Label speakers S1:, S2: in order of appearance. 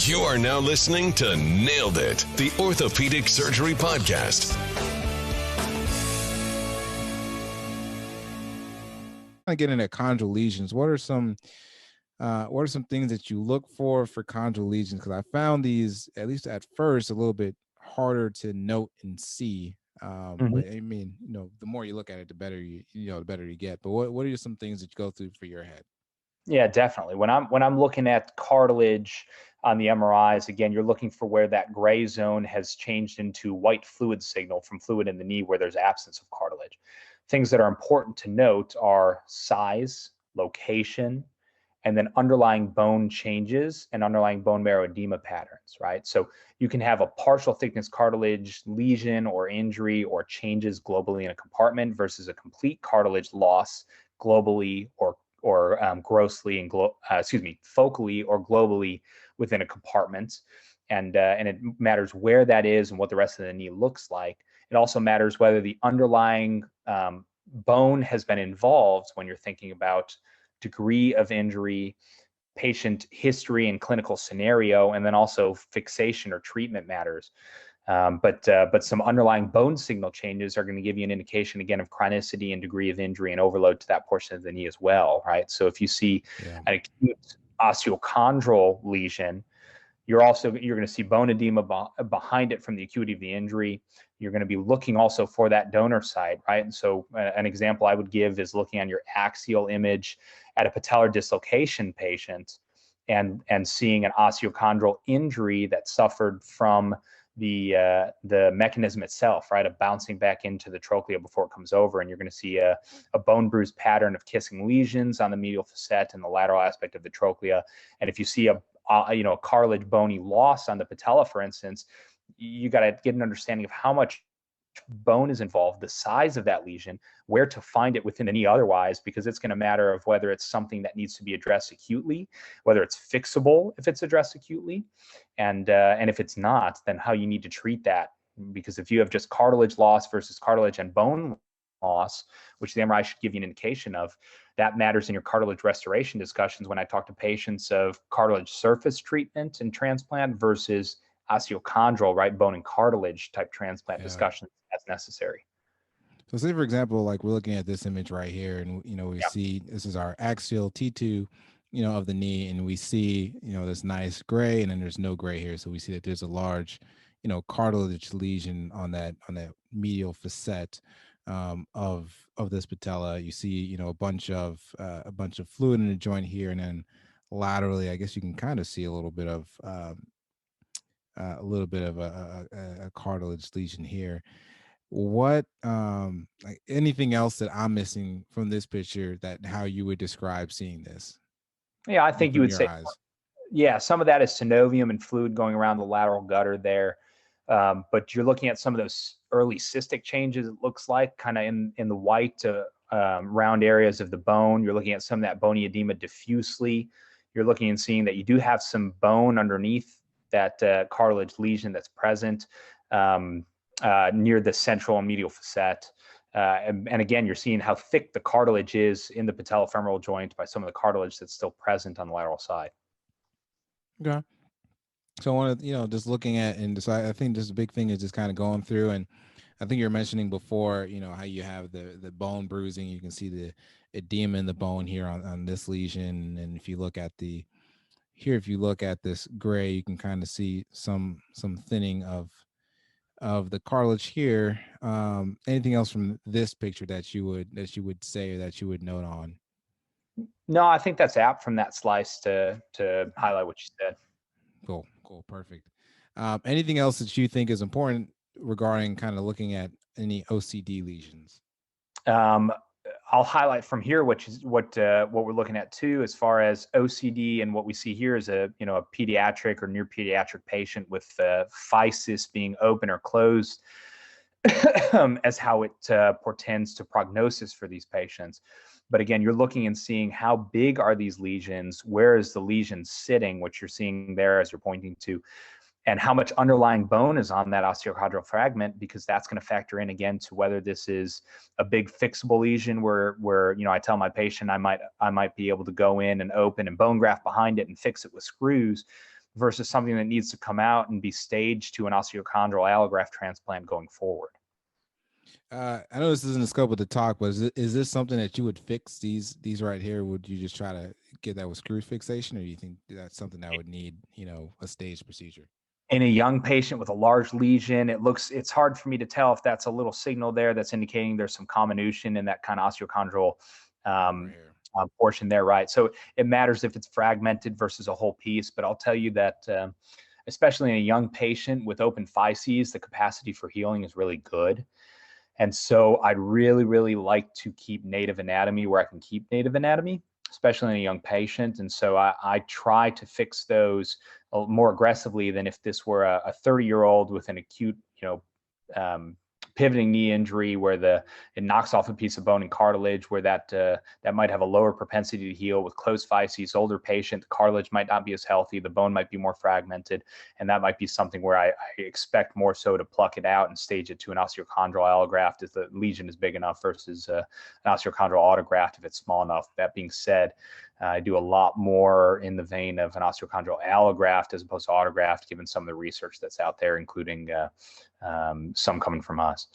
S1: You are now listening to Nailed It, the Orthopedic Surgery Podcast.
S2: I get into chondral lesions. What are some things that you look for chondral lesions? Because I found these, at least at first, a little bit harder to note and see. But I mean, the more you look at it, the better the better you get. But what are some things that you go through for your head?
S3: Yeah, definitely. When I'm looking at cartilage on the MRIs, again, you're looking for where that gray zone has changed into white fluid signal from fluid in the knee where there's absence of cartilage. Things that are important to note are size, location, and then underlying bone changes and underlying bone marrow edema patterns, right? So you can have a partial thickness cartilage lesion or injury or changes globally in a compartment versus a complete cartilage loss globally or grossly and focally or globally within a compartment. And it matters where that is and what the rest of the knee looks like. It also matters whether the underlying bone has been involved when you're thinking about degree of injury, patient history and clinical scenario, and then also fixation or treatment matters. But some underlying bone signal changes are going to give you an indication, again, of chronicity and degree of injury and overload to that portion of the knee as well, right? So if you see an acute osteochondral lesion, you're going to see bone edema behind it from the acuity of the injury. You're going to be looking also for that donor site, right? And so an example I would give is looking on your axial image at a patellar dislocation patient and seeing an osteochondral injury that suffered from the mechanism itself, right, of bouncing back into the trochlea before it comes over, and you're going to see a bone bruise pattern of kissing lesions on the medial facet and the lateral aspect of the trochlea. And if you see a cartilage bony loss on the patella, for instance, you got to get an understanding of how much bone is involved, the size of that lesion, where to find it within the knee otherwise, because it's going to matter of whether it's something that needs to be addressed acutely, whether it's fixable if it's addressed acutely, and if it's not, then how you need to treat that. Because if you have just cartilage loss versus cartilage and bone loss, which the MRI should give you an indication of, that matters in your cartilage restoration discussions when I talk to patients of cartilage surface treatment and transplant versus osteochondral, right, bone and cartilage type transplant discussions as necessary.
S2: So say, for example, like we're looking at this image right here, and we see this is our axial T2 of the knee, and we see this nice gray, and then there's no gray here, so we see that there's a large cartilage lesion on that medial facet of this patella. You see a bunch of fluid in the joint here, and then laterally I guess you can kind of see a little bit of a cartilage lesion here. What like anything else that I'm missing from this picture, that how you would describe seeing this?
S3: Yeah, I think you would say some of that is synovium and fluid going around the lateral gutter there. But you're looking at some of those early cystic changes, it looks like, kind of in the white round areas of the bone. You're looking at some of that bony edema diffusely. You're looking and seeing that you do have some bone underneath that cartilage lesion that's present near the central and medial facet. And again, you're seeing how thick the cartilage is in the patellofemoral joint by some of the cartilage that's still present on the lateral side.
S2: Okay. So I want to, just looking at, and so I think just a big thing is just kind of going through, and I think you were mentioning before, how you have the bone bruising. You can see the edema in the bone here on this lesion. And if you look at if you look at this gray, you can kind of see some thinning of the cartilage here. Anything else from this picture that you would say, or that you would note on?
S3: No, I think that's apt from that slice to highlight what you said.
S2: Cool, perfect. Anything else that you think is important regarding kind of looking at any OCD lesions?
S3: I'll highlight from here, which is what we're looking at too, as far as OCD, and what we see here is a pediatric or near pediatric patient with physis being open or closed, as how it portends to prognosis for these patients. But again, you're looking and seeing how big are these lesions, where is the lesion sitting, which you're seeing there as you're pointing to, and how much underlying bone is on that osteochondral fragment, because that's going to factor in again to whether this is a big fixable lesion where I tell my patient I might be able to go in and open and bone graft behind it and fix it with screws, versus something that needs to come out and be staged to an osteochondral allograft transplant going forward.
S2: I know this isn't the scope of the talk, but is this something that you would fix, these right here? Would you just try to get that with screw fixation, or do you think that's something that would need, you know, a staged procedure?
S3: In a young patient with a large lesion, it's hard for me to tell if that's a little signal there that's indicating there's some comminution in that kind of osteochondral portion there, right? So it matters if it's fragmented versus a whole piece, but I'll tell you that especially in a young patient with open physes, the capacity for healing is really good. And so I'd really, really like to keep native anatomy where I can keep native anatomy, especially in a young patient. And so I try to fix those more aggressively than if this were a 30-year-old with an acute, pivoting knee injury where it knocks off a piece of bone and cartilage, where that might have a lower propensity to heal. With closed physes, older patient, the cartilage might not be as healthy, the bone might be more fragmented, and that might be something where I expect more so to pluck it out and stage it to an osteochondral allograft if the lesion is big enough versus an osteochondral autograft if it's small enough. That being said, I do a lot more in the vein of an osteochondral allograft as opposed to autograft, given some of the research that's out there, including some coming from us.